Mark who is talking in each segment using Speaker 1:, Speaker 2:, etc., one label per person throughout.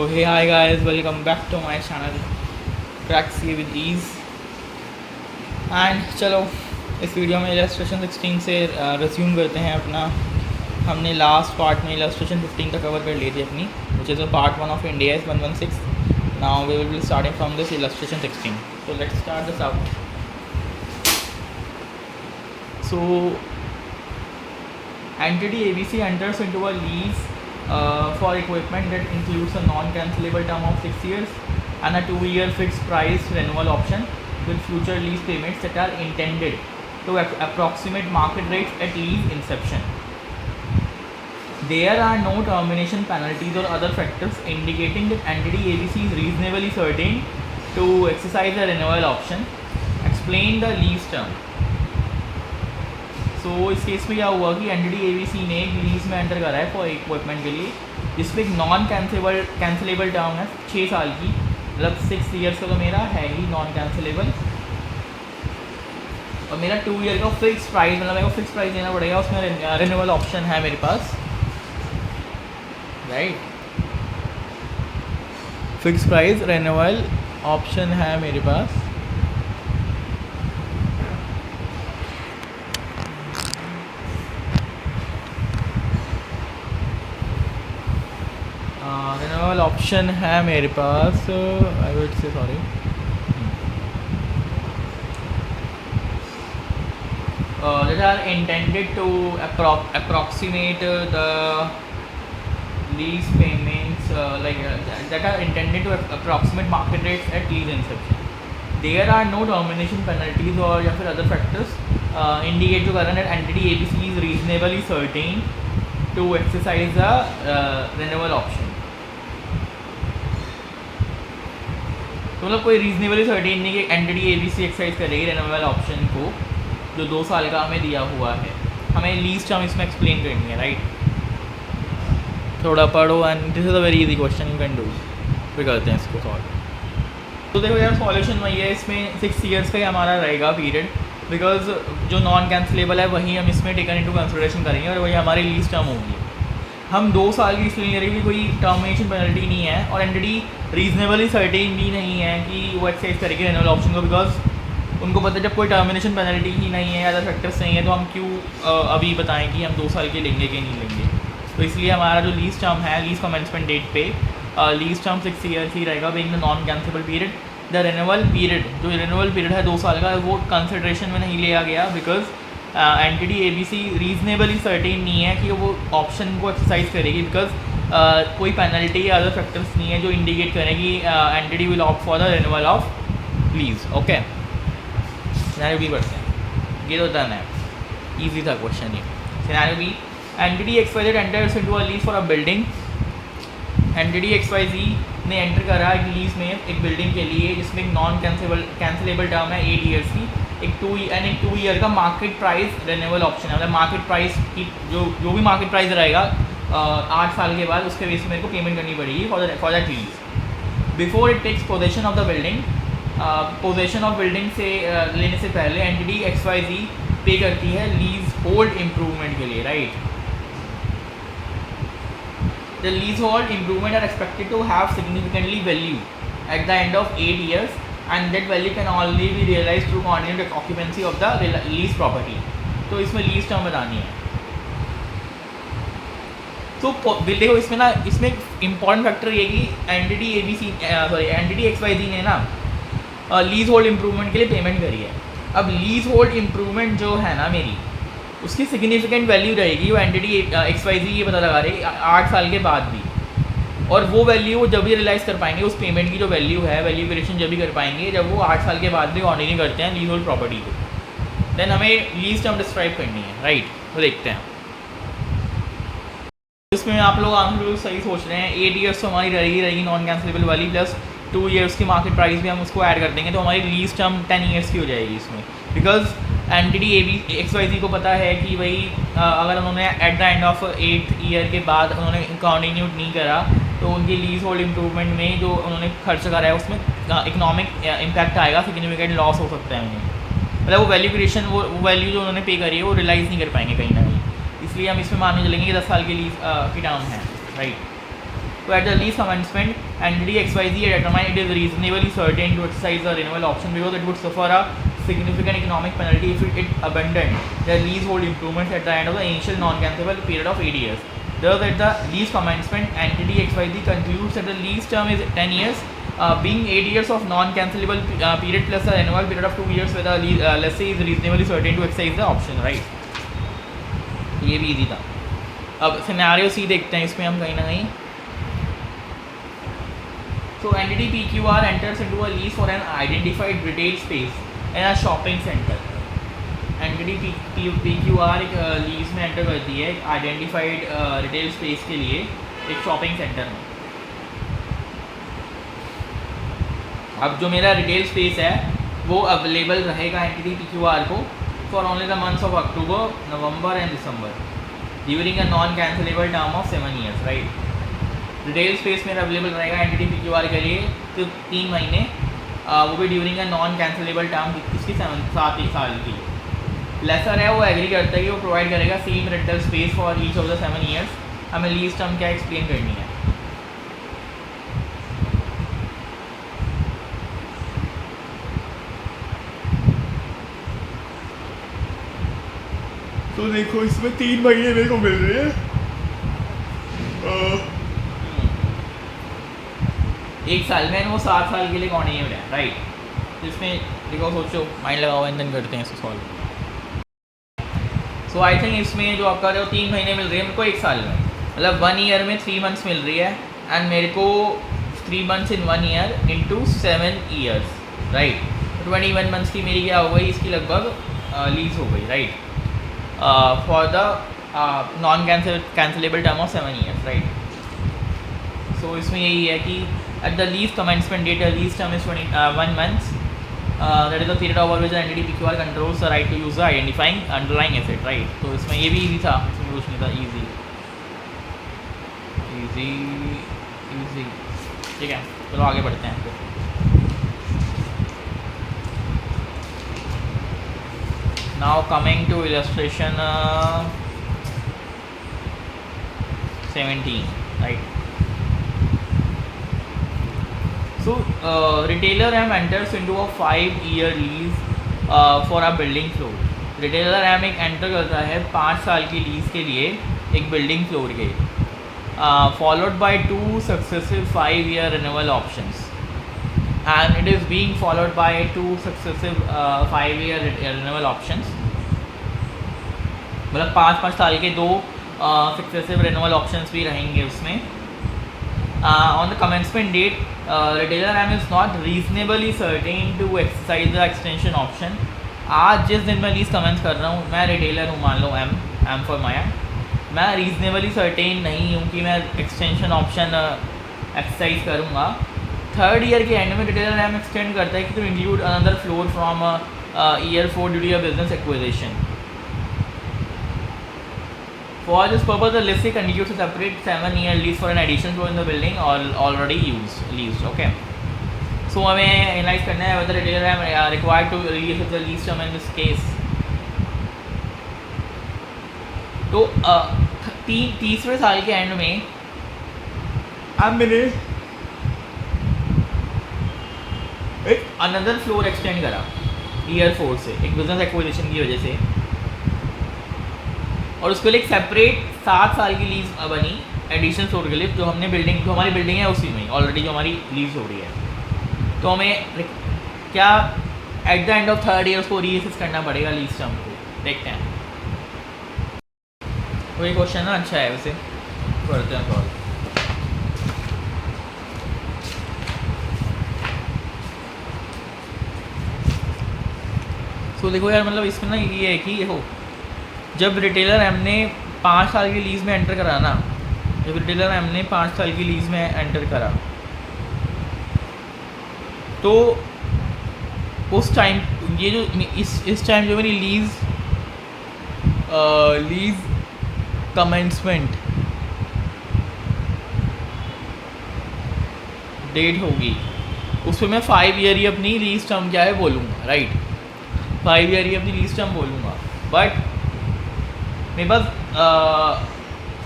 Speaker 1: hey hi guys, welcome back to my channel Cracks with Ease। And चलो इस video में illustration 16 से resume करते हैं अपना। हमने लास्ट पार्ट में इलस्ट्रेशन 15 का कवर कर ली थी अपनी, which is a part 1 of India is 116। Now we will be starting from this illustration 16। So let's start this out. So entity ABC enters into a lease for equipment that includes a non-cancellable term of 6 years and a 2-year fixed price renewal option with future lease payments that are intended to approximate market rates at lease inception. There are no termination penalties or other factors indicating that entity ABC is reasonably certain to exercise the renewal option. Explain the lease term. सो इस case में क्या हुआ कि entity ABC ने एक lease में enter करा है फॉर इक्विपमेंट के लिए, जिसमें एक नॉन कैंसिलेबल टर्म है 6 साल की, मतलब 6 ईयर्स का तो मेरा है ही नॉन कैंसिलेबल, और मेरा 2 ईयर का फिक्स प्राइस, मतलब मेरे को फिक्स प्राइस देना पड़ेगा। उसमें रिन्यूअल ऑप्शन है मेरे पास, right. Fix price renewal option है मेरे पास। रिन्यूअल ऑप्शन है मेरे पास, I would say sorry, that are intended to approximate the lease payments, that are intended to approximate market rates at lease inception. There are no termination penalties or या फिर other factors indicate जो कारण that entity ABC is reasonably certain to exercise the renewal option। तो मतलब कोई reasonably certain नहीं कि entity ABC exercise करेगी रिन्यूअल ऑप्शन को, जो 2 साल का हमें दिया हुआ है। हमें लीज टर्म इसमें एक्सप्लेन करनी है, राइट। थोड़ा पढ़ो and this is a very easy question, you can do. फिर करते हैं इसको सॉल्व। तो देखो यार, सॉल्यूशन वही है, इसमें 6 ईयर्स का ही हमारा रहेगा पीरियड, बिकॉज जो नॉन कैंसिलेबल है वही हम इसमें टेकन इनटू कंसिडरेशन करेंगे और वही हमारी लीज टर्म होगी। हम 2 साल की इसलिए ले रहे हैं कि कोई टर्मिनेशन पेनल्टी नहीं है, और एंटिटी रीजनेबली सर्टेन भी नहीं है कि वो एक्सरसाइज करेगी रिन्यूअल ऑप्शन को, बिकॉज उनको पता है जब कोई टर्मिनेशन पेनल्टी ही नहीं है, अदर फैक्टर्स नहीं है, तो हम क्यों अभी बताएं कि हम 2 साल के लेंगे कि नहीं लेंगे। तो इसलिए हमारा जो लीज टर्म है, लीज कमेंसमेंट डेट पे लीज टर्म 6 ईयर्स ही रहेगा, being the non cancellable period. The renewal period, जो रिन्यूअल पीरियड है 2 साल का, वो कंसिडरेशन में नहीं लिया गया, because entity ABC reasonably certain नहीं है कि वो ऑप्शन को एक्सरसाइज करेगी, बिकॉज कोई पेनल्टी या अदर फैक्टर्स नहीं है जो इंडिकेट करें कि entity will opt for the renewal of lease. Okay, scenario b बढ़ते हैं। ये तो डन है, ईजी था क्वेश्चन ये। Scenario B, entity XYZ enters into a lease for a building. Entity XYZ ने एंटर करा एक लीज में एक बिल्डिंग के लिए, जिसमें एक नॉन कैंसिलेबल टर्म है 8 ईयर्स की, एक 2 ईयर का मार्केट प्राइस रिन्यूअल ऑप्शन है। मतलब मार्केट प्राइस की जो भी मार्केट प्राइस रहेगा 8 साल के बाद, उसके बेस में मेरे को पेमेंट करनी पड़ेगी for that lease. Before it takes possession of the building, possession of building से लेने से पहले एंटिटी XYZ पे करती है लीज होल्ड इम्प्रूवमेंट के लिए, right. The lease hold improvement are expected to have significantly value at the end of 8 years and that value can only be realized through continued occupancy of the lease property। तो इसमें lease term बतानी है। तो देखो इसमें ना, इसमें एक इम्पॉर्टेंट फैक्टर ये कि एंटिटी XYZ ने ना लीज होल्ड इम्प्रूवमेंट के लिए पेमेंट करी है। अब लीज होल्ड इम्प्रूवमेंट जो है ना मेरी, उसकी सिग्निफिकेंट वैल्यू रहेगी, वो एंटिटी XYZ ये पता लगा रही 8 साल के बाद भी, और वो वैल्यू वो जब भी रियलाइज़ कर पाएंगे, उस पेमेंट की जो वैल्यू है, वैल्यू वेरिएशन जब भी कर पाएंगे जब वो 8 साल के बाद भी कंटिन्यू करते हैं लीज होल्ड प्रॉपर्टी को। देन हमें लीज टर्म डिस्क्राइब करनी है, राइट। तो देखते हैं इसमें आप लोग आंसर सही सोच रहे हैं। 8 ईयर्स तो हमारी रहेगी नॉन कैंसिलेबल वाली, प्लस 2 ईयर्स की मार्केट प्राइस भी हम उसको ऐड कर देंगे, तो हमारी लीज टर्म 10 ईयर्स की हो जाएगी इसमें, बिकॉज एंटिटी XYZ को पता है कि भाई अगर उन्होंने eight the end of 8th year के बाद उन्होंने कंटिन्यू नहीं करा, तो उनकी लीज होल्ड इम्प्रूवमेंट में जो उन्होंने खर्च करा है उसमें इकोनॉमिक इम्पैक्ट आएगा, सिग्निफिकेंट लॉस हो सकता है उन्हें। मतलब वो वैल्यू क्रिएशन, वो वैल्यू जो उन्होंने पे करी है वो रियलाइज़ नहीं कर पाएंगे कहीं ना कहीं, इसलिए हम इसमें मानने चलेंगे कि 10 साल की लीज की टर्म है, right. So at the lease commencement, entity XYZ determined it is reasonably certain to exercise the renewal option because it would suffer a significant economic penalty if it abandoned the leasehold improvements at the end of the initial non-cancelable period of 8 years. Thus, at the lease commencement, entity XYZ concludes that the lease term is 10 years, being 8 years of non-cancelable period plus a renewal period of 2 years where the lessee is reasonably certain to exercise the option, right? ये भी easy था. अब scenario सी देखते हैं इसमें हम कहीं ना कहीं. So entity PQR enters into a lease for an identified retail space in a shopping center. Entity PQR एक लीज में एंटर करती है एक आइडेंटिफाइड रिटेल स्पेस के लिए एक शॉपिंग सेंटर में. अब जो मेरा रिटेल स्पेस है वो अवेलेबल रहेगा एंटिटी PQR को for only the months of October, November and December during a non cancellable term of 7 years, right. Retail space मेरा अवेलेबल रहेगा एंटिटी PQR के लिए तो 3 महीने, वो भी during a non cancellable term इसकी 7 साल की. लेसर है वो एग्री करता है कि वो प्रोवाइड करेगा same rental space for each of the 7 years. हमें लीज टर्म क्या एक्सप्लेन करनी है. तो देखो इसमें 3 महीने मेरे को मिल रहे हैं. एक साल में वो 7 साल के लिए कॉन्टिन्यूड है, राइट. जिसमें देखो सोचो माइंड लगाओ एंड देन करते हैं इसको सॉल्व. सो आई थिंक इसमें जो आपका जो 3 महीने मिल रही है मेरे को 1 साल में, मतलब 1 year में 3 months मिल रही है एंड मेरे को 3 months in 1 year into 7 years, right. 21 months की मेरी क्या हो गई, इसकी लगभग लीज हो गई, right, for the non cancellable term of 7 years, right. So इसमें यही है कि at the lease commencement date, the lease term is 21 months. That is the period over which the entity PQR controls the right to use the identifying underlying asset, right? तो इसमें ये भी easy था, इसमें कुछ नहीं था. easy. ठीक है, चलो आगे बढ़ते हैं. Now coming to illustration 17, right? So retailer M enters into a 5-year lease for a building floor. retailer M एक एंटर करता है 5 साल की लीज के लिए एक बिल्डिंग फ्लोर के, followed by 2 successive 5-year renewal options, and it is being followed by 2 successive 5-year renewal options. मतलब 5 साल के 2 successive renewal options भी रहेंगे उसमें. On the commencement date, retailer M is not reasonably certain to exercise the extension option. आज जिस दिन मैं लीज कमेंस कर रहा हूँ, मैं रिटेलर हूँ, मान लो M फॉर माया, मैं रीजनेबली सर्टेन नहीं हूँ कि मैं एक्सटेंशन ऑप्शन एक्सरसाइज करूँगा. 3rd year के एंड में रिटेलर M एक्सटेंड करता है कि to include another floor from year 4 due to your business acquisition. For this purpose, the lessee continues to separate 7-year lease for an additional floor in the building already leased. Okay. So हमें analyse करना है whether retailer am required to release the lease term in this case. तो 30वें साल के and में अब मैंने एक अनदर फ्लोर एक्सटेंड करा ईयर 4 से एक बिजनेस एक्विजिशन की वजह से, और उसके लिए एक सेपरेट 7 साल की लीज बनी एडिशनल फ्लोर के लिए, जो हमने बिल्डिंग जो हमारी बिल्डिंग है उसी में ऑलरेडी जो हमारी लीज हो रही है. तो हमें क्या eight the end of 3rd year उसको रीअसेस करना पड़ेगा लीज टर्म को. देखते हैं. तो ये क्वेश्चन ना अच्छा है, वैसे करते हैं सॉल्व. तो देखो यार, मतलब इसमें ना ये है कि देखो जब रिटेलर एम ने 5 साल की लीज़ में एंटर करा ना, जब रिटेलर एम ने 5 साल की लीज़ में एंटर करा तो उस टाइम ये जो इस टाइम जो मेरी लीज़ कमेंसमेंट डेट होगी उस पर मैं 5 year ही अपनी लीज टर्म क्या है बोलूँगा, राइट. 5 year ही अपनी लीज टर्म बोलूँगा. बट मेरे पास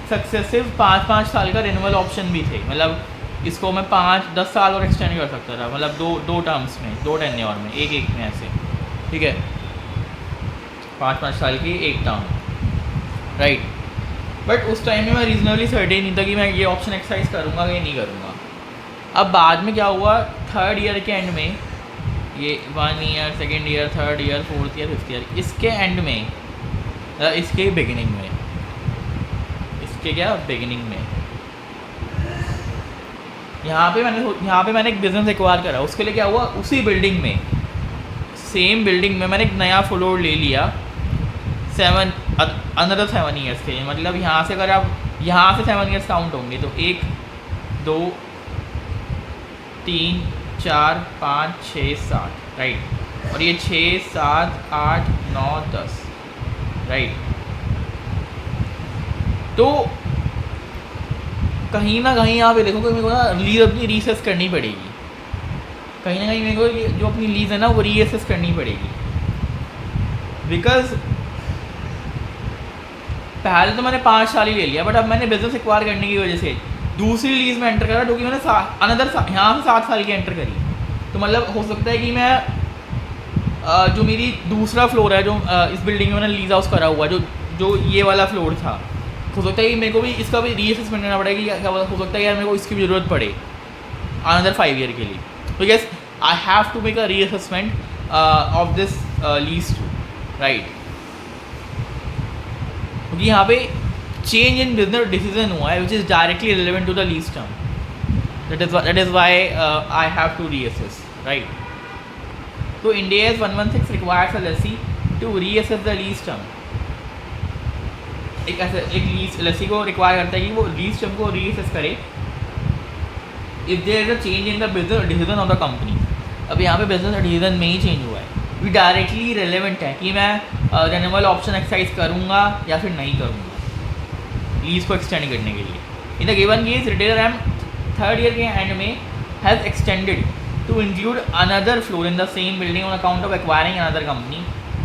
Speaker 1: सक्सेसिव 5-5 साल का रिन्यूअल ऑप्शन भी थे, मतलब इसको मैं 5-10 साल और एक्सटेंड कर सकता था, मतलब दो टर्म्स में, 2 टेन्योर में, एक में ऐसे, ठीक है, 5-5 साल की एक टर्म, राइट। बट उस टाइम में मैं रीजनेबली सर्टेन नहीं था कि मैं ये ऑप्शन एक्सरसाइज करूँगा कि नहीं करूँगा। अब बाद में क्या हुआ, 3rd ईयर के एंड में, ये 1 year, 2nd year, 3rd year, 4th year, 5th year, इसके एंड में, इसके बिगिनिंग में, इसके क्या बिगिनिंग में, यहाँ पे मैंने एक बिज़नेस एक्वायर करा। उसके लिए क्या हुआ, उसी बिल्डिंग में, सेम बिल्डिंग में मैंने एक नया फ्लोर ले लिया अनदर 7 ईयर्स के लिए। मतलब यहाँ से अगर आप यहाँ से 7 ईयर्स काउंट होंगे तो 1 2 3 4 5 6 7, राइट, और ये 6 7 8 9 10, राइट। तो कहीं ना कहीं आप ये देखो कि मेरे को ना लीज अपनी रीसेस करनी पड़ेगी, कहीं ना कहीं मेरे को जो अपनी लीज है ना वो रीअसेस करनी पड़ेगी। बिकॉज पहले तो मैंने 5 साल ही ले लिया, बट अब मैंने बिजनेस एक्वायर करने की वजह से दूसरी लीज में एंटर करा, क्योंकि मैंने यहाँ से 7 साल की एंटर करी। तो मतलब हो सकता है कि मैं जो मेरी दूसरा फ्लोर है, जो इस बिल्डिंग में मैंने लीज हाउस करा हुआ, जो ये वाला फ्लोर था, हो सकता है कि मेरे को भी इसका भी रीअसेसमेंट करना पड़ेगा कि क्या हो सकता है यार मेरे को इसकी भी ज़रूरत पड़े अनदर 5 ईयर के लिए। तो yes, I have to make a reassessment of this lease too, right. क्योंकि यहाँ पे चेंज इन बिजनेस डिसीजन हुआ है which is directly relevant to the lease term, that is why I have to reassess, right. तो India 116 requires a lessee to reassess the lease term. एक lessee को require करता है कि वो lease term को रीअसेस करे if there is a change in the business decision of the company. अब यहाँ पे बिजनेस डिसीजन में ही चेंज हुआ है, भी डायरेक्टली रेलेवेंट है कि मैं रिन्यूअल ऑप्शन एक्सरसाइज करूँगा या फिर नहीं करूँगा लीज को एक्सटेंड करने के लिए। In the given case retailer M 3rd year के एंड में has extended to include another floor in the same building on account of acquiring another company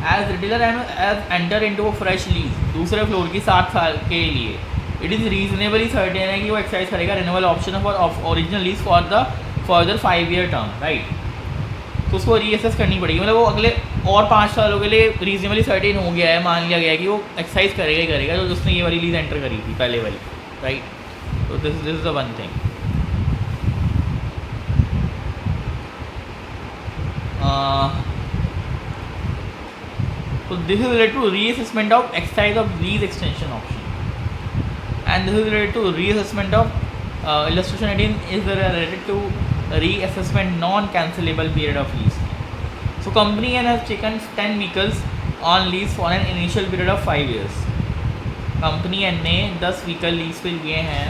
Speaker 1: as retailer as enter in to fresh lease, दूसरे floor की 7 साल के लिए। It is reasonably certain है कि वो एक्सरसाइज करेगा renewal option of original lease for the further 5 year term, right. तो उसको रीअसेस करनी पड़ेगी, मतलब वो अगले और 5 सालों के लिए रीजनेबली सर्टेन हो गया है, मान लिया गया है कि वो एक्सरसाइज करेगा ही करेगा जो उसने ये वाली लीज एंटर करी थी पहले वाली, राइट। तो this is the one thing. So this is related to reassessment of exercise of lease extension option, and this is related to reassessment of illustration 18 is related to reassessment non-cancelable period of lease. So company N has taken 10 vehicles on lease for an initial period of 5 years. Company N ने 10 vehicle lease पे लिए हैं।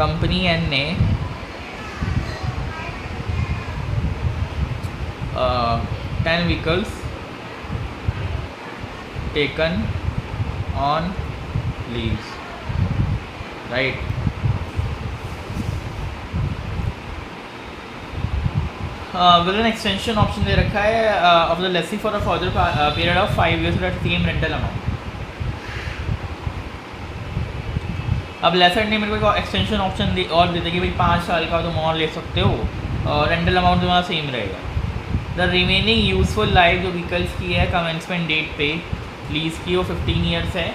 Speaker 1: Company N ने 10 vehicles taken on lease, right। With an extension option दे रखा है of the lessee for a further period of 5 years at same rental amount. अब lessor ने मेरे को एक्सटेंशन ऑप्शन और देते कि भाई 5 साल का तुम और ले सकते हो और रेंटल अमाउंट तुम्हारा सेम रहेगा। द रिमेनिंग यूजफुल लाइफ जो व्हीकल्स की है कमेंसमेंट डेट पे लीज की वो 15 years है।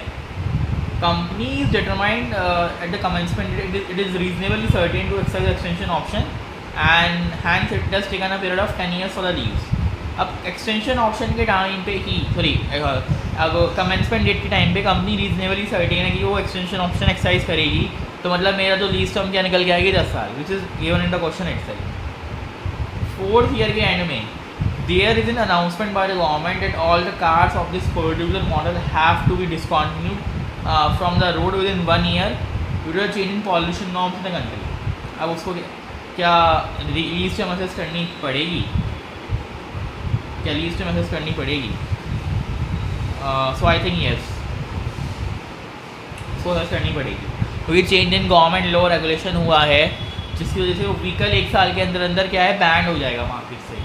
Speaker 1: Company is determined at the commencement date it is reasonably certain to exercise extension option and hence it does taken a period of 10 years for the lease. अब extension option के time पे ही अब commencement date के time पे company reasonably certain है कि वो एक्सटेंशन ऑप्शन एक्सरसाइज करेगी। तो मतलब मेरा जो लीज टर्म क्या निकल के आएगी 10 साल, which is given in the question itself. 4th year के एंड में there is an announcement by the government that all the cars of this particular model have to be discontinued from the road within 1 year due to a change in pollution norms in the country। अब उसको क्या lease term assess करनी पड़ेगी, क्या lease term assess करनी पड़ेगी? सो I think yes, उसको assess करनी पड़ेगी क्योंकि change in government law regulation हुआ है जिसकी वजह से वो व्हीकल 1 साल के अंदर अंदर क्या है बैंड हो जाएगा मार्केट से,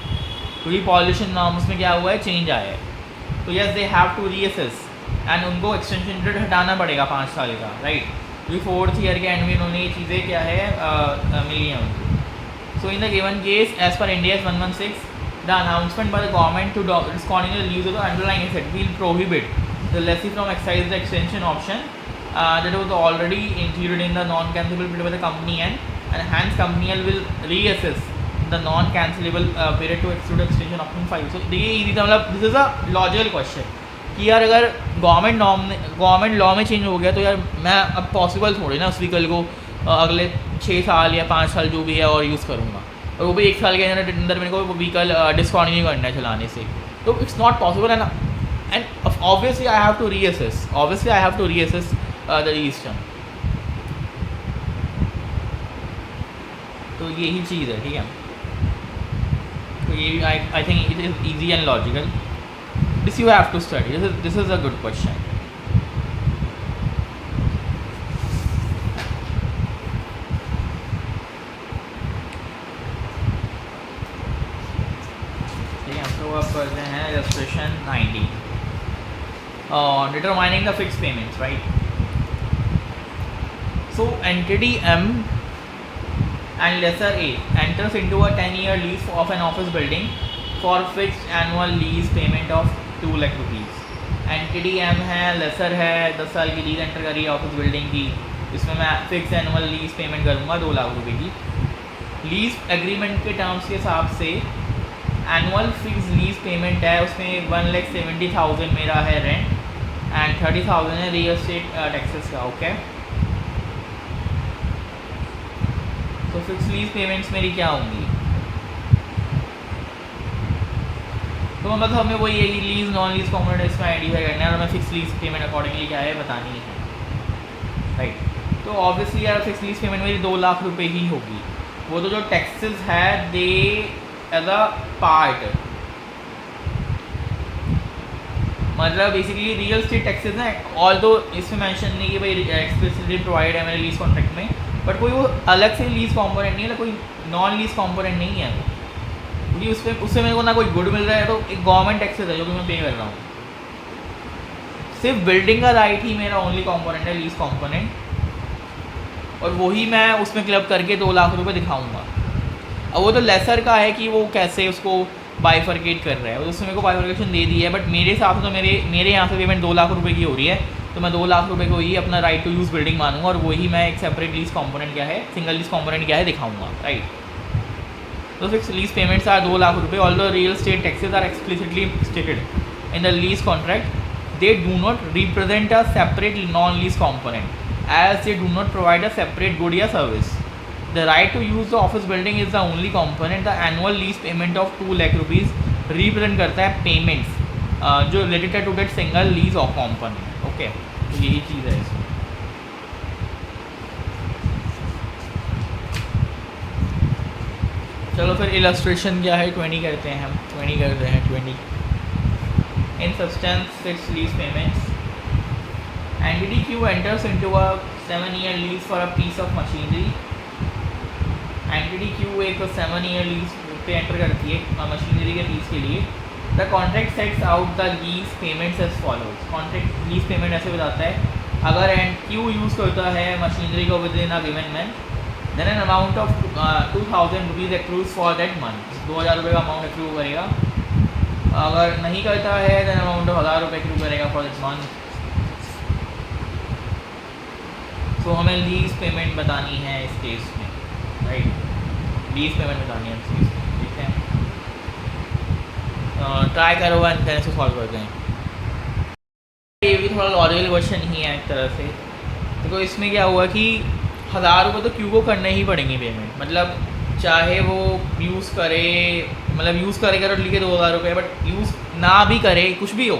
Speaker 1: क्योंकि पॉल्यूशन नॉर्म्स में क्या हुआ है चेंज आया है। तो yes they have to reassess and उनको एक्सटेंशन पीरियड हटाना पड़ेगा 5 साल का, राइट। क्योंकि 4th ईयर के एंड में उन्होंने ये चीज़ें क्या है मिली हैं उनको। So in the given case as per India 116, the announcement by the government to discontinue the use of the underlying asset will prohibit the lessee from exercise the extension option that was already included in the non-cancelable period by the company, and hence company will reassess the non-cancelable period to exclude extension option 5. So ये easy था, मतलब this is a logical question कि यार अगर government law में change हो गया तो यार मैं अब पॉसिबल थोड़ी ना उस व्हीकल को अगले 6 साल या 5 साल जो भी है और यूज़ करूँगा, और वो भी 1 साल के अंदर मेरे को व्हीकल डिस्कंटिन्यू करना है चलाने से, तो इट्स नॉट पॉसिबल है ना। And obviously I have to reassess the lease term. तो यही चीज़ है, ठीक है। तो ये भी I think it is easy and logical. This you have to study, this is a good question. ठीक है, तो अब करते हैं illustration 90, determining the fix payments, right. So entity M and lesser A enters into a 10-year lease of an office building for fixed annual lease payment of 2 lakh rupees. Entity M है, laser है, 10 साल की lease enter करी है office building की, इसमें मैं fix annual lease payment करूँगा 2 लाख रुपए की। लीज एग्रीमेंट के टर्म्स के हिसाब से एनुअल फिक्स लीज पेमेंट है, उसमें 1,70,000 मेरा है रेंट एंड 30,000 है रियल एस्टेट टैक्सेस का, ओके। तो फिक्स लीज पेमेंट्स मेरी क्या होंगी, तो मतलब हमें वही है कि लीज नॉन लीज कॉम्पोनेंट इसमें आइडेंटिफाई करना है और हमें फिक्स लीज पेमेंट अकॉर्डिंगली क्या है बतानी है, राइट। तो ऑब्वियसली यार फिक्स लीज पेमेंट मेरी 2 लाख रुपए ही होगी। वो तो जो टैक्सेस है दे एज अ पार्ट, मतलब बेसिकली रियल स्टेट टैक्सेस हैं, ऑल तो इसमें मेंशन नहीं कि भाई एक्सप्लिसिटली प्रोवाइड है मेरे लीज कॉन्ट्रैक्ट में, बट कोई वो अलग से लीज कॉम्पोनेंट नहीं है, कोई नॉन लीज कॉम्पोनेंट नहीं है, क्योंकि उससे मेरे को ना कोई गुड मिल रहा है, तो एक गवर्नमेंट टैक्सेस है जो कि मैं पे कर रहा हूँ। सिर्फ बिल्डिंग का राइट ही मेरा ओनली कॉम्पोनेंट है, लीज कॉम्पोनेंट, और वही मैं उसमें क्लब करके 2 लाख रुपए दिखाऊंगा। अब वो तो लेसर का है कि वो कैसे उसको बाइफर्केट कर रहा है, उसने मेरे को बाइफर्केशन दे दी है, बट मेरे हिसाब से तो मेरे यहाँ से पेमेंट 2 लाख रुपए की हो रही है, तो मैं 2 लाख रुपए को ही अपना राइट टू यूज़ बिल्डिंग मानूंगा, और वही मैं एक सेपरेट लीज कॉम्पोनेंट क्या है, सिंगल लीज कॉम्पोनेंट क्या है दिखाऊंगा, राइट। तो fix lease payments are 2 lakh rupaye, all the real estate taxes are explicitly stated in the lease contract, they do not represent a separate non lease component as they do not provide a separate good या service. The right to use the office building is the only component. The annual lease payment of 2 lakh rupees represent करता है payments जो related है to that single lease of component. Okay, तो यही चीज़ है इसमें। चलो फिर illustration क्या है 20 करते हैं हम, 20 करते हैं 20। In substance fixed lease payments, entity Q enters into a 7-year lease for a piece of machinery. entity Q एक 7-year lease पे एंटर करती है मशीनरी के लीज के लिए। The contract sets out the lease payments as follows. Contract lease payment ऐसे बताता है, अगर Q यूज़ करता है मशीनरी को within a given month, then an amount of 2,000 rupees accrues for that month. 2,000 रुपये का अमाउंट एक्रू करेगा। अगर नहीं करता है देन अमाउंट ऑफ 1,000 रुपये एक्रू करेगा फॉर दैट मंथ। तो हमें लीज पेमेंट बतानी है इस केस में, राइट। लीज पेमेंट बतानी है इस केस में, ठीक है। ट्राई करो एंड फिर इसको सॉल्व करते हैं। ये भी थोड़ा लॉजिकल क्वेश्चन ही है एक तरह से। तो इसमें क्या हुआ कि 1,000 रुपये तो क्यू को करने ही पड़ेंगे पेमेंट, मतलब चाहे वो यूज़ करे, मतलब यूज़ करेगा तो लिखे 2,000 रुपये, बट यूज़ ना भी करे कुछ भी हो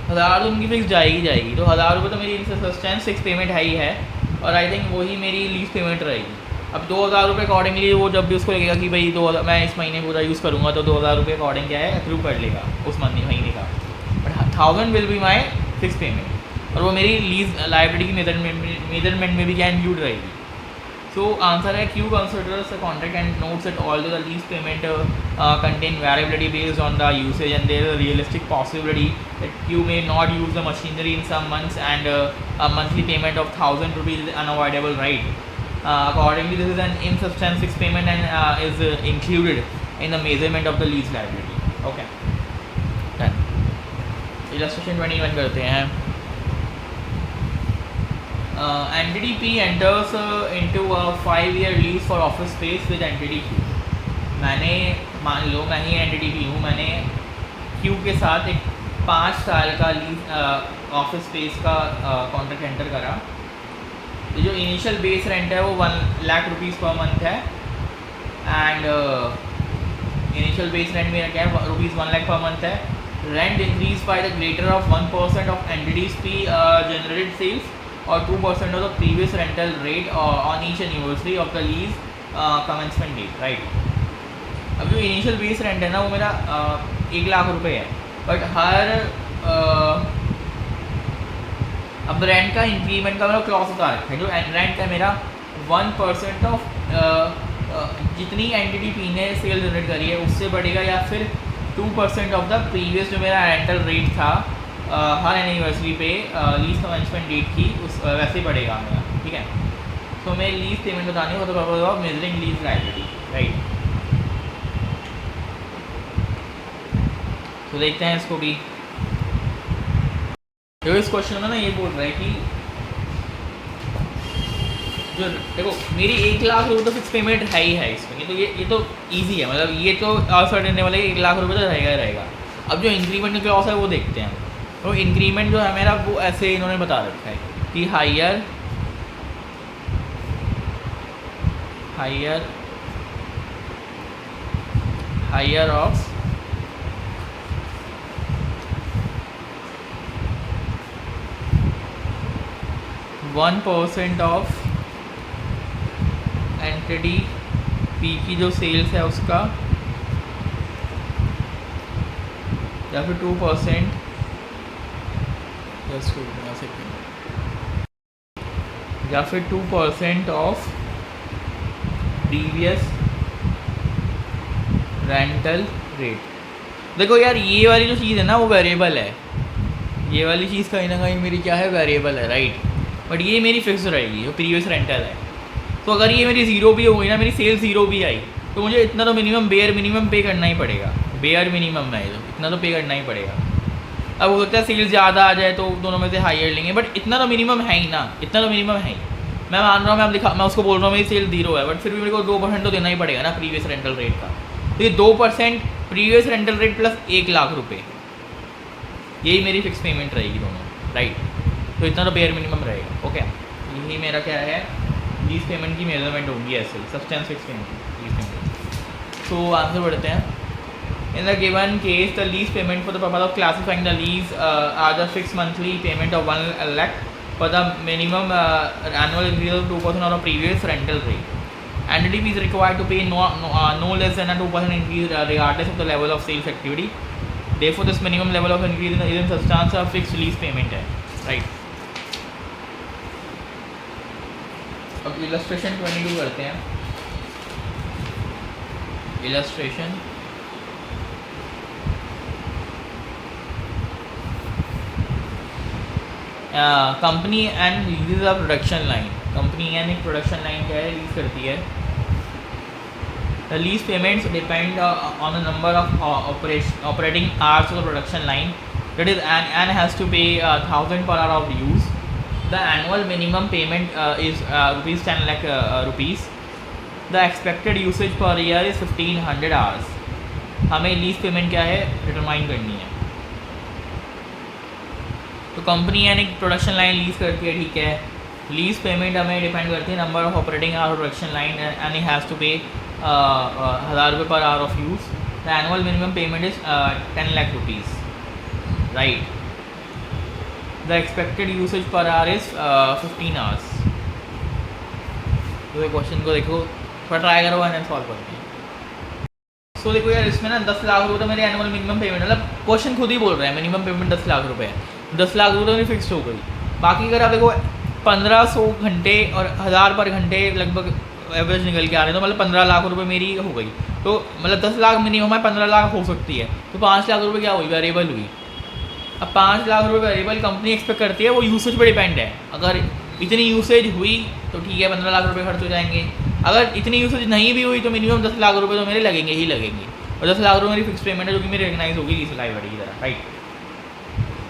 Speaker 1: 1,000 तो उनकी फिक्स जाएगी। तो 1,000 रुपये तो मेरी सस्टेंस फिक्स पेमेंट है ही है, और आई थिंक वही मेरी लीज पेमेंट रहेगी। अब 2,000 रुपये अकॉर्डिंगली वो जब भी उसको लगेगा कि भाई 2,000 मैं इस महीने पूरा यूज़ करूँगा, तो 2,000 रुपये अकॉर्डिंग क्या है अप्रूव कर लेगा उस महीने का, but 1,000 will be my fix payment, और वो मेरी लीज लाइबिलिटी की मेजरमेंट में भी क्या इंक्लूड रहेगी। So answer है Q considers the contract and notes that although the lease payment contain variability based on the usage and there is a realistic possibility that Q may not use the machinery in some months and a monthly payment of 1,000 rupees is unavoidable, right? Accordingly, this is an in substance fixed payment and is included in the measurement of the lease liability. Okay. Done. Illustration 21 करते हैं. Entity P enters into a 5-year lease for office space with entity Q. मैंने मान लो मैं ही entity P हूँ, मैंने Q के साथ एक 5 साल का लीज ऑफिस स्पेस का कॉन्ट्रैक्ट एंटर करा. तो जो इनिशियल बेस रेंट है वो 1 लाख रुपीज़ पर मंथ है एंड इनिशियल बेस रेंट मेरा क्या है रुपीज़ 1 लाख पर मंथ है. Rent increase by the greater of 1% of entities P generated sales और 2% of the previous rental rate on each anniversary of the lease commencement date, right? अब जो initial base rent है ना वो मेरा 1 लाख रुपए है, बट हर अब रेंट का इंक्रीमेंट का मेरा क्लॉज होता है. जो रेंट है मेरा 1% ऑफ जितनी एंटिटी P ने सेल जनरेट करी है उससे बढ़ेगा या फिर 2% ऑफ द प्रीवियस जो मेरा रेंटल रेट था हर एनिवर्सरी पे लीज कमेंसमेंट डेट की उस वैसे ही बढ़ेगा मेरा. ठीक है. तो मैं लीज पेमेंट बतानी हो तो purpose of measuring lease liability, right. तो देखते हैं इसको भी. जो इस क्वेश्चन में ना ये बोल रहा है कि जो देखो मेरी 1 लाख रुपये तो फिक्स पेमेंट है ही है इसमें. तो ये तो ईजी है, मतलब ये तो असर्टेन वाले 1 लाख रुपये तो रहेगा ही रहेगा. अब जो इंक्रीमेंट का क्लॉज है वो देखते हैं. तो इंक्रीमेंट जो है मेरा वो ऐसे इन्होंने बता रखा है कि higher of 1% of entity P की जो सेल्स है उसका या फिर 2% या फिर 2% ऑफ प्रीवियस रेंटल रेट. देखो यार ये वाली जो चीज़ है ना वो वेरिएबल है. ये वाली चीज़ कहीं ना कहीं मेरी क्या है वेरिएबल है, राइट. बट ये मेरी फिक्स रहेगी जो प्रीवियस रेंटल है. तो अगर ये मेरी ज़ीरो भी हो गई ना, मेरी सेल ज़ीरो भी आई तो मुझे इतना तो बेयर मिनिमम पे करना ही पड़ेगा. बेयर मिनिमम है तो इतना तो पे करना ही पड़ेगा. अब हो सकता है सेल्स ज़्यादा आ जाए तो दोनों में से हायर लेंगे, बट इतना तो मिनिमम है ही ना. इतना तो मिनिमम है ही. मैं मान रहा हूँ मैं उसको बोल रहा हूँ मेरी सेल 0 है, बट फिर भी मेरे को 2% तो देना ही पड़ेगा ना प्रीवियस रेंटल रेट का. तो ये 2% previous rental rate plus 1 lakh रुपये, यही मेरी फिक्स पेमेंट रहेगी दोनों, राइट. तो इतना तो बेयर मिनिमम रहेगा. ओके. यही मेरा क्या है लीज पेमेंट की मेजरमेंट होगी ऐसे substance fix payment lease payment. तो आंसर बढ़ते हैं. In the given case, the lease payment for the purpose of classifying the lease are the fixed monthly payment of 1 lakh for the minimum annual increase of 2% on the previous rental rate. Entity is required to pay no less than a 2% increase regardless of the level of sales activity. Therefore, this minimum level of increase is in substance a fixed lease payment है, right. अब illustration 22 करते हैं. Illustration company and lease a production line. Company and एक production line क्या है lease करती है. The lease payments depend on the number of operating hours of the production line. That is N has to pay 1000 per hour of use. The annual minimum payment is rupees 10 lakh rupees. The expected usage per year is 1500 hours. हमें lease payment क्या है determine करनी है. तो company यानी production line lease करती है, ठीक है. लीज पेमेंट हमें डिपेंड करती है number of operating hour production line and he has to pay 1000 रुपये per hour of use. The annual minimum payment is 10 lakh rupees, right. The expected usage per hour is 15 hours. तो ये question को देखो थोड़ा try करो and solve करते हैं. सो देखो यार इसमें ना 10 लाख रुपये तो मेरे एनुअल मिनिमम पेमेंट, मतलब क्वेश्चन खुद ही बोल रहा है मिनिमम पेमेंट 10 लाख रुपये है. 10 लाख रुपये तो मेरी फिक्स हो गई. बाकी अगर आप देखो 1500 घंटे और 1000 पर घंटे लगभग एवरेज निकल के आ रहे हैं, तो मतलब 15 लाख रुपए मेरी हो गई। तो मतलब 10 लाख मिनिमम है, 15 लाख हो सकती है, तो 5 लाख रुपए क्या हुई, वेरिएबल हुई। अब 5 लाख रुपए वेरिएबल कंपनी एक्सपेक्ट करती है, वो यूसेज पर डिपेंड है। अगर इतनी यूसेज हुई तो ठीक है 15 लाख रुपए खर्च हो जाएंगे, अगर इतनी यूसेज नहीं भी हुई तो मिनिमम 10 लाख रुपए तो मेरे लगेंगे ही लगेंगे। और 10 लाख रुपए मेरी फिक्स पेमेंट है जो कि मेरी रिकगनाइज होगी इस लाइब्रेरी की तरह, राइट,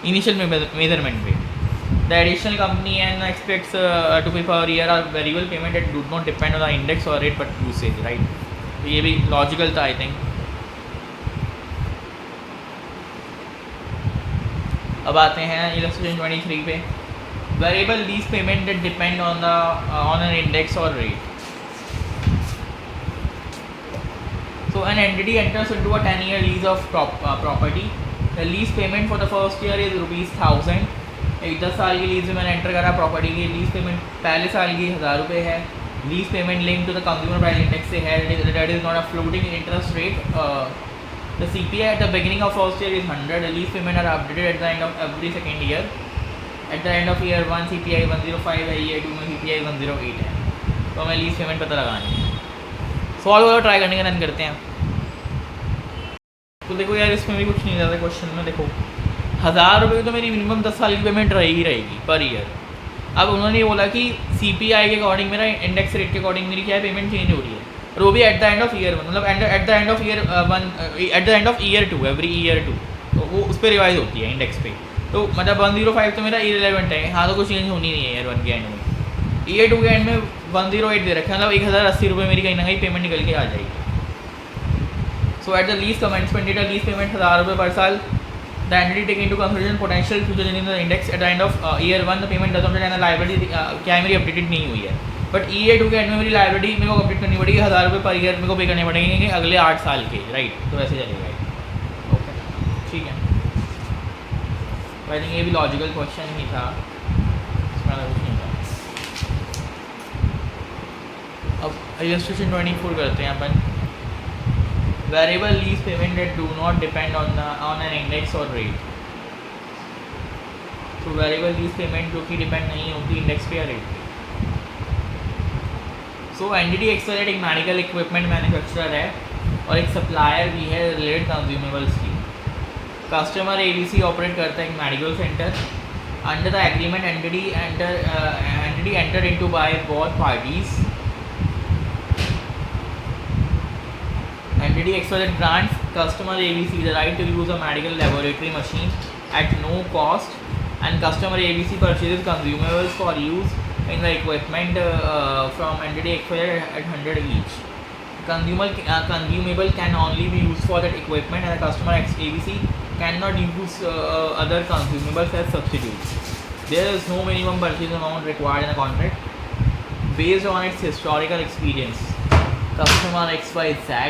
Speaker 1: इनिशियल मेजरमेंट पे। The additional company and expects to pay per year are variable payment that do not depend on the index or rate but usage, right? तो ये भी लॉजिकल था आई थिंक। अब आते हैं इलस्ट्रेशन 23 पे, variable lease payment that depend on the on an index और rate. So an entity enters into a 10-year lease of property. The lease payment for the first year is ₹1000। एक 10 साल की lease में मैंने enter करा property की, lease payment पहले साल की 1000 रुपये है। Lease payment link to the consumer price index से है, that is not a floating interest rate. The CPI at the beginning of first year is 100। The lease payment are updated at the end of every second year. At the end of year 1 CPI 105 है, year 2 में CPI 108 है। तो हमें lease payment पता लगानी है। Solve करो, try करने का रन करते हैं। तो देखो यार इसमें भी कुछ नहीं ज़्यादा क्वेश्चन में, देखो 1000 रुपये तो मेरी मिनिमम 10 साल की पेमेंट रहेगी रहेगी पर ईयर। अब उन्होंने ये बोला कि CPI के अकॉर्डिंग मेरा इंडेक्स रेट के अकॉर्डिंग मेरी क्या है पेमेंट चेंज हो रही है, और वो भी eight the end of year 1, मतलब eight the end of year 1, eight the end of year 2, every year 2, तो वो उस पर रिवाइज होती है इंडेक्स पे। तो मतलब 105 तो मेरा इरेलेवेंट है, हाँ तो कुछ चेंज होनी नहीं है ईयर 1 के एंड में। ईयर 2 के एंड में 108 दे रखा है, मतलब 1080 रुपये मेरी कहीं ना कहीं पेमेंट निकल के आ जाएगी। So at the lease commencement date, lease payment 1000 रुपये पर साल। The entity take into consideration potential future change in the index at the end of year 1, the payment does not and the liability क्या है मेरी updated नहीं हुई है, but year 2 के एंड में मेरी लाइबिलिटी मेरे को अपडेट करनी पड़ेगी, 1000 रुपये पर ईयर मेरे को पे करने पड़ेंगे अगले 8 साल के, राइट। तो ऐसे चलेगा, ओके ठीक है। आई थिंक ये भी लॉजिकल क्वेश्चन ही था, इसमें कुछ नहीं था। अब इलस्ट्रेशन 24 करते हैं अपन। Variable lease payment that do not depend on an index or rate। तो वेरिएबल लीज पेमेंट जो कि डिपेंड नहीं होती इंडेक्स पे या रेट पे। सो एनडीटी एक्सवाइजेड एक मेडिकल इक्विपमेंट मैन्युफैक्चरर है और एक सप्लायर भी है रिलेटेड कंज्यूमेबल्स की। कस्टमर ABC ऑपरेट करता है एक medical centre. Under the agreement entity enter into by both parties. Entity XYZ grants customer ABC the right to use a medical laboratory machine at no cost, and customer ABC purchases consumables for use in the equipment from entity XYZ at 100 each. Consumable can only be used for that equipment, and the customer ABC cannot use other consumables as substitutes. There is no minimum purchase amount required in a contract. Based on its historical experience, customer XYZ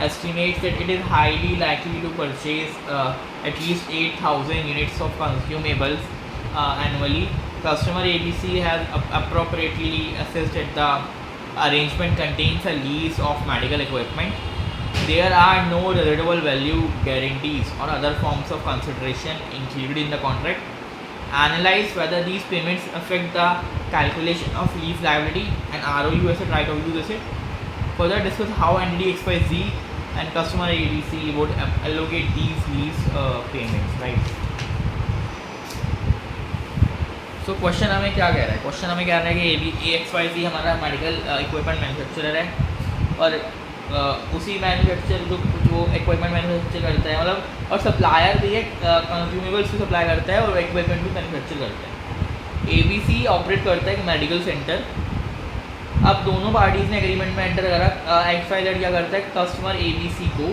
Speaker 1: estimates that it is highly likely to purchase at least 8,000 units of consumables annually. Customer ABC has appropriately assessed that the arrangement contains a lease of medical equipment. There are no residual value guarantees or other forms of consideration included in the contract. Analyze whether these payments affect the calculation of lease liability and ROU asset, right of use asset. Further discuss how entity XYZ and customer ABC would allocate these lease payments, right? So question हमें क्या कह रहा है, question हमें कह रहा है कि XYZ हमारा मेडिकल इक्विपमेंट मैन्युफैक्चरर है और उसी मैन्युफैक्चर जो इक्विपमेंट मैन्युफैक्चर करता है, मतलब और सप्लायर भी है, कंज्यूमेबल्स भी सप्लाई करता है और इक्विपमेंट भी मैन्युफैक्चर करता है। ABC ऑपरेट करता है एक मेडिकल सेंटर। अब दोनों पार्टीज़ ने एग्रीमेंट में एंटर करा। XYZ क्या करता है, कस्टमर ABC को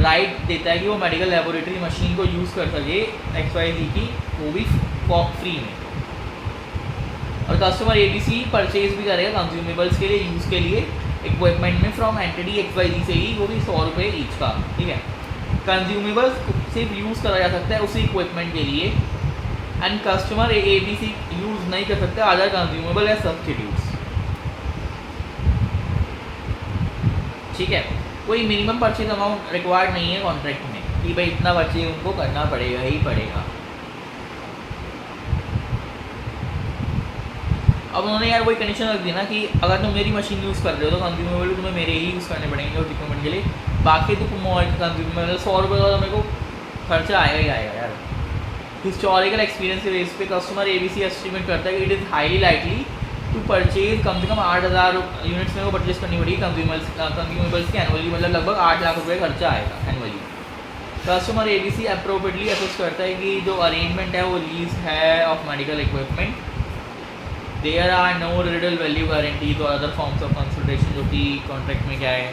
Speaker 1: राइट देता है कि वो मेडिकल लेबोरेटरी मशीन को यूज़ कर सके XYZ की, वो भी फ्री में, और कस्टमर ABC परचेज भी करेगा कंज्यूमेबल्स के लिए यूज़ के लिए इक्विपमेंट में फ्रॉम एंटिटी XYZ से ही, वो भी 100 रुपये ईच का, ठीक है। कंज्यूमेबल्स सिर्फ यूज़ करा जा सकता है उसी इक्विपमेंट के लिए, एंड कस्टमर ABC यूज़ नहीं कर सकता अदर कंज्यूमेबल या सब्सटीट्यूट्स, ठीक है। कोई मिनिमम परचेज अमाउंट रिक्वायर्ड नहीं है कॉन्ट्रैक्ट में कि भाई इतना परचेज उनको करना पड़ेगा ही पड़ेगा। अब उन्होंने यार वही कंडीशन रख दी ना कि अगर तुम मेरी मशीन यूज़ कर रहे हो तो कंज्यूमेबल तुम्हें मेरे ही यूज़ करने पड़ेंगे उस इक्विपमेंट के लिए, बाकी तो कंज्यूमेबल 100 रुपये का तो मेरे को खर्चा आएगा ही आएगा यार। हिस्टोरिकल एक्सपीरियंस के बेस पे कस्टमर ABC एस्टिमेट करता है कि it is highly likely to purchase कम से कम 8,000 यूनिट्स मेरे को परचेज करनी पड़ेगी कंज्यूमेबल्स के एनुअली, मतलब लगभग 8 लाख रुपये खर्चा आएगा annually. Customer ABC appropriately assess करता है कि जो अरेंजमेंट है वो लीज है of medical equipment, there are no residual value guarantees और अदर फॉर्म्स ऑफ कंसिडरेशन जो कि कॉन्ट्रैक्ट में क्या है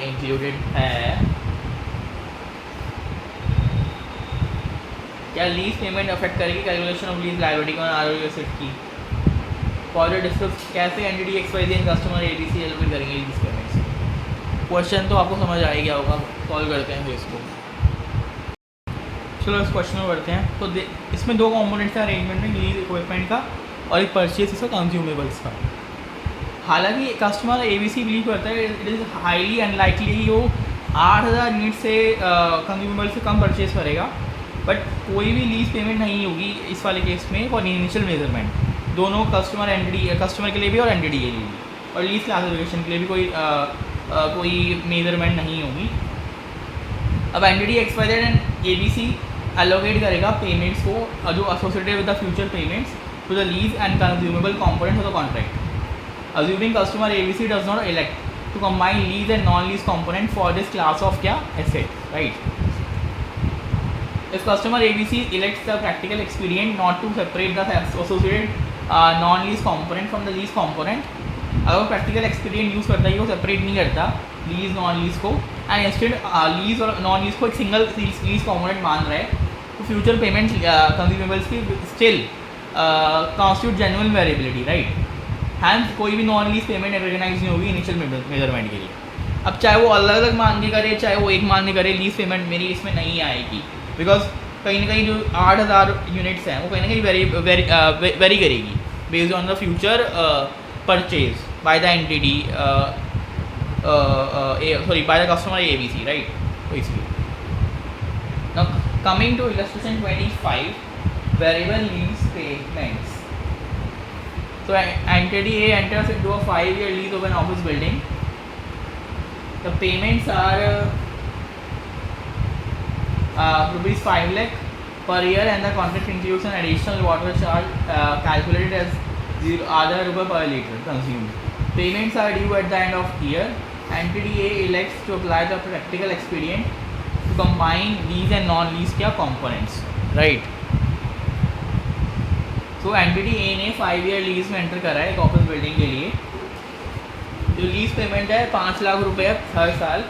Speaker 1: इंक्लूडेड है। क्या लीज पेमेंट अफेक्ट करेगी कैलकुलेशन ऑफ लीज लायबिलिटी का ROU एसेट की? फॉरदर डिस्कस कैसे entity XYZ and customer ABC allocate करेंगे लीज पेमेंट्स। क्वेश्चन तो आपको समझ आ ही गया होगा, सॉल्व करते हैं फिर इसको। चलो इस क्वेश्चन में बढ़ते हैं। तो इसमें दो कॉम्पोनेंट्स हैं अरेंजमेंट में, लीज इक्विपमेंट का और एक परचेज इसका कंज्यूमेबल्स का। हालांकि कस्टमर ABC बिलीव करता है इट इज़ हाईली अनलाइकली ही वो 8,000 यूनिट से कंज्यूमेबल से कम परचेज करेगा, बट कोई भी लीज पेमेंट नहीं होगी इस वाले केस में फॉर इनिशियल मेजरमेंट, दोनों कस्टमर के लिए भी और एंटिटी के लिए भी, और लीज क्लासिफिकेशन के लिए भी कोई मेजरमेंट नहीं होगी। अब entity XYZ and ABC allocate करेगा पेमेंट्स को जो associated with the future payments to the lease and consumable components of the contract, assuming customer ABC does not elect to combine lease and non lease component for this class of क्या asset, right. If customer ABC elects the practical expedient not to separate the associated non-lease component from the lease component, अगर practical expedient use करता है वो separate नहीं करता lease non-lease को and instead lease और non-lease को एक single lease component मान रहा है, तो future payment consumables की still constitute genuine variability, right? Hence कोई भी non-lease payment recognize नहीं होगी initial measurement के लिए। अब चाहे वो अलग अलग मान के करे चाहे वो एक मान के करे, lease payment मेरी इसमें नहीं आएगी, बिकॉज कहीं ना कहीं जो 8,000 यूनिट्स हैं वो कहीं ना कहीं वेरी करेगी based on the future purchase by the entity sorry by the customer ABC, right. तो इसलिए now coming to illustration 25 variable lease payments. So entity A enters into a 5-year lease of an office building. The payments are rupees 5 lakh per year, and the contract includes an additional water charge calculated as ₹0 per liter consumed. Payments are due at the end of year. Entity A elects to apply the practical expedient to combine lease and non-lease क्या components, right? So entity ए ने 5-year lease में enter करा है एक office building के लिए। जो lease payment है 5 लाख रुपए हर साल,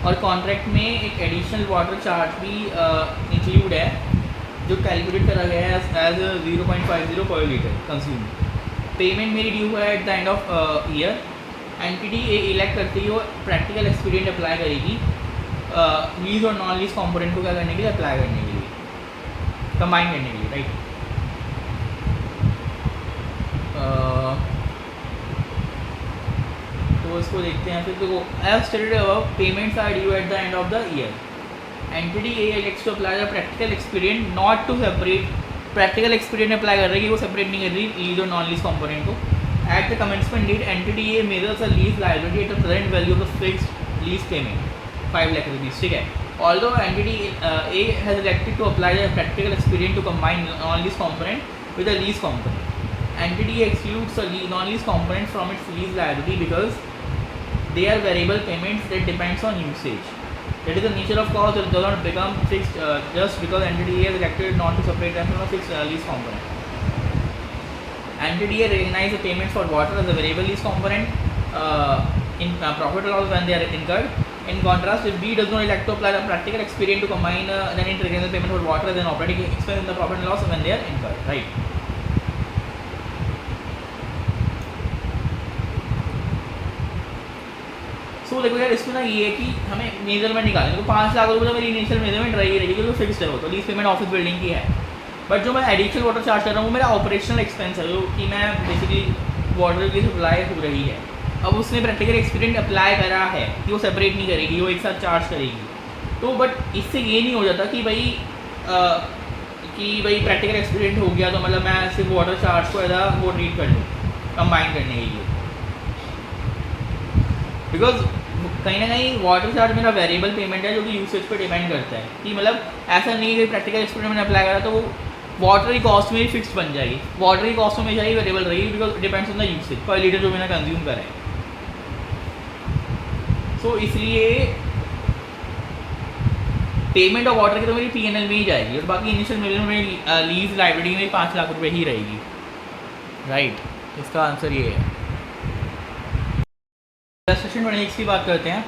Speaker 1: और कॉन्ट्रैक्ट में एक एडिशनल वाटर चार्ज भी इंक्लूड है जो कैलकुलेट करा गया है एज 0.50 पर लीटर कंज्यूम। पेमेंट मेरी ड्यू है eight the end of year. Entity A elect करती है वो प्रैक्टिकल एक्सपीडियंट अप्लाई करेगी लीज और नॉन लीज कॉम्पोनेंट को क्या करने के लिए, अप्लाई करने के लिए, कंबाइन करने के लिए, राइट। तो इसको देखते हैं फिर। देखो as stated above, payments are due at the end of the year. Entity A elects to apply the practical expedient not to separate, practical expedient apply कर रही है वो सेपरेट नहीं कर रही लीज और नॉन लीज कॉम्पोनेंट को। At the commencement date entity A measures a lease liability at the present value of the fixed lease payment 5 lakh rupees, ठीक है। Although entity A has elected to apply the practical expedient to combine non lease component with the lease component, entity excludes the non-lease component from its lease liability because they are variable payments that depends on usage. That is the nature of cost that does not become fixed just because entity A has elected not to separate them from a fixed lease component. Entity A recognize the payment for water as a variable lease component in profit or loss when they are incurred. In contrast, if B does not elect to apply the practical expedient to combine, then it recognizes the payment for water as an operating expense in the profit and loss when they are incurred, right? तो देखो यार इसमें ना ये है कि हमें measurement निकालेंगे तो 5 लाख रुपये तो मेरी इनिशियल मेजरमेंट रहेगी क्योंकि फिक्स्ड है वो, तो लीज पेमेंट ऑफिस बिल्डिंग की है। बट जो मैं एडिशनल वाटर चार्ज कर रहा हूँ वो मेरा ऑपरेशनल एक्सपेंस है, जो कि मैं बेसिकली वाटर की सप्लाई हो रही है। अब उसने प्रैक्टिकल एक्सपीरियंट अप्लाई करा है कि वो सेपरेट नहीं करेगी, वो एक साथ चार्ज करेगी। तो बट इससे ये नहीं हो जाता कि भाई प्रैक्टिकल एक्सपीरियंट हो गया तो मतलब मैं सिर्फ वाटर चार्ज को एज वो ट्रीट कर लूँ। कंबाइन करने के लिए, बिकॉज कहीं ना कहीं वाटर चार्ज मेरा वेरिएबल पेमेंट है जो कि यूसेज पर डिपेंड करता है, कि मतलब ऐसा नहीं है कि प्रैक्टिकल एक्सपेरिमेंट मैंने अप्लाई करा तो वो वाटर की कॉस्ट मेरी फिक्स बन जाएगी, वाटर की कॉस्ट हमेशा ही वेरिएबल रहेगी, because depends on the usage पर लीटर जो मैंने कंज्यूम करा है। सो इसलिए पेमेंट ऑफ वाटर की तो मेरी P&L में ही जाएगी, और बाकी इनिशियल मिलियन में लीज लाइब्रेरी में 5 लाख रुपए ही रहेगी, राइट। इसका आंसर ये है। सेक्शन 26 की बात करते हैं।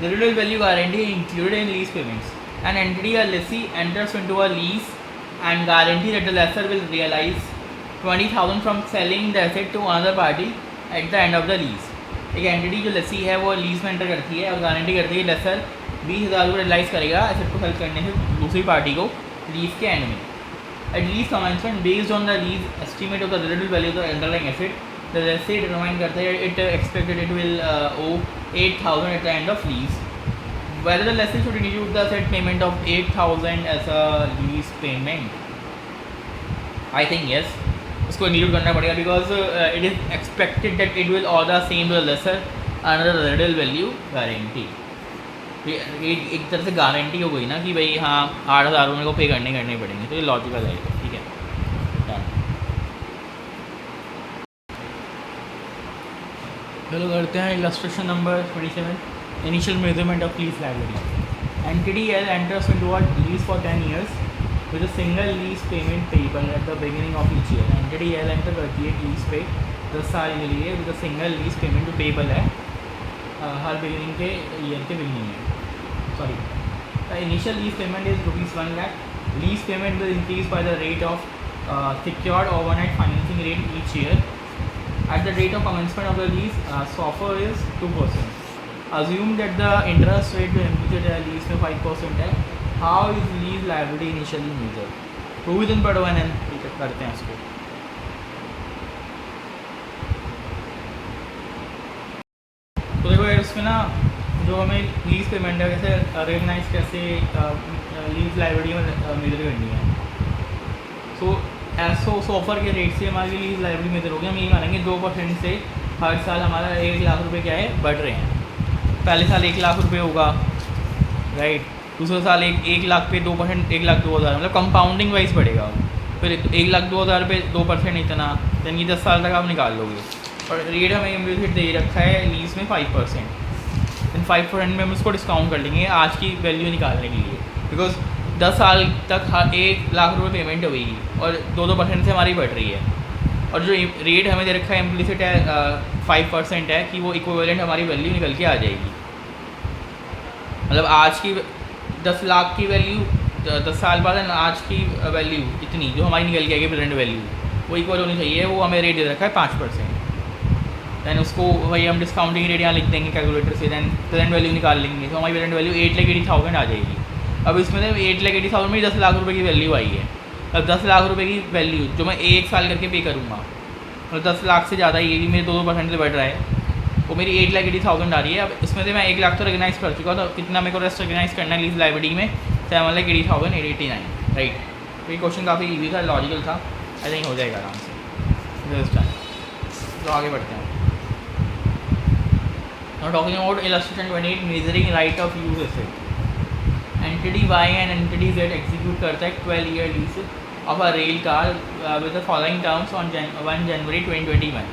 Speaker 1: The residual value guarantee included in lease payments. An entity or lessee enters into a lease and guarantee that the lessor will realize 20,000 from selling the asset to another party at the end of the lease. एक entity जो लेसी है वो lease में enter करती है और guarantee करती है लेसर 20,000 रुपये रियलाइज करेगा एसेट को सेल करने से दूसरी पार्टी को लीज के एंड में। At lease commencement based on the lease estimate of the residual value of the underlying asset, the lessee determine करता है it expected it will owe 8,000 at the end of lease, whether the lessee should include the said payment of 8,000 as a lease payment. I think yes, उसको include करना पड़ेगा, because it is expected that it will all the same to the lessor under the residual value guarantee. एक तरह से guarantee हो गई ना कि भाई हाँ 8,000 रुपये को पे करने पड़ेंगे, तो ये लॉजिकल है, ठीक है। चलो करते हैं illustration number 27, initial measurement of lease liability. Entity L enters into a lease for 10 years with a single lease payment payable at the beginning of each year. Entity L enter करती है lease पे 10 साल के लिए with a single lease payment जो payable है हर beginning के year के beginning में। Sorry, the initial lease payment is ₹1 lakh. Lease payment will increase by the rate of secured overnight financing rate each year. At the date of commencement of the lease, SOFR is 2%. Assume that the interest rate जो implicit है lease में 5% है। How is lease liability initially measured? Provision पढ़ो and करते हैं इसको। तो देखो यार इसमें ना जो हमें लीज पेमेंट है कैसे रिकग्नाइज कैसे लीज लाइबिलिटी में मेजर करनी है। सो सोफर के रेट से हमारी लीज लाइबिलिटी मेजर होगी। हम यही मानेंगे 2% से हर साल हमारा 1 लाख रुपए क्या है बढ़ रहे हैं। पहले साल 1 लाख रुपए होगा, राइट, दूसरे साल 1 लाख पे 2%, 1,02,000 मतलब कंपाउंडिंग वाइज बढ़ेगा। फिर 1,02,000 रुपये 2% इतना, यानी 10 साल तक आप निकाल लोगे। और रेट हमें इम्प्लिसिट दे रखा है लीज में 5%, इन 5% में हम उसको डिस्काउंट कर लेंगे आज की वैल्यू निकालने के लिए, बिकॉज 10 साल तक 1 लाख रुपये पेमेंट होगी और 2% से हमारी बढ़ रही है। और जो रेट हमें दे रखा है इम्प्लिसिट है 5% है कि वो इक्विवेलेंट हमारी वैल्यू निकल के आ जाएगी। मतलब आज की 10 लाख की वैल्यू 10 साल बाद आज की वैल्यू इतनी जो हमारी निकल के आएगी प्रेजेंट वैल्यू वो इक्वल होनी चाहिए। वो हमें रेट दे रखा है 5%। दैन उसको वही हम डिस्काउंटिंग रेट यहाँ लिख देंगे कैलकुलेटर से, दैन प्रेजेंट वैल्यू निकाल लेंगे तो हमारी प्रेजेंट वैल्यू 8,80,000 आ जाएगी। अब इसमें 8,80,000 में 10 लाख रुपये की वैल्यू आई है। अब 10 लाख रुपए की वैल्यू जो मैं 1 साल करके पे करूँगा और 10 लाख से ज़्यादा ये भी मेरे 2% से बढ़ रहा है, वो मेरी 8,80,000 आ रही है। अब इसमें से मैं 1 लाख तो रिकग्नाइज कर चुका, तो कितना मेरे को रेस्ट रिकग्नाइज करना है लीज लाइबिलिटी में 7,80,889, राइट। तो ये क्वेश्चन काफ़ी ईजी था, लॉजिकल था, आई थिंक हो जाएगा आराम से। तो आगे बढ़ते हैं। Now talking about illustration 28, measuring right of use asset. Entity Y and entity Z execute करता है 12-year lease of a rail car with the following terms on 1 January 2021.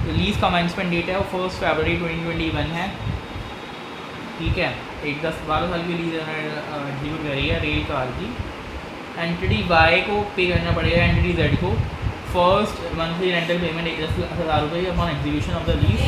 Speaker 1: तो लीज कमेंसमेंट डेट है वो 1 February 2021 है, ठीक है। एक 10-12 साल की लीज एग्जीक्यूट कर रही है रेल कार की। एंटिटी वाई को पे करना पड़ेगा एंटिटी जेड को फर्स्ट मंथली रेंटल पेमेंट 10,000 रुपये upon execution of the lease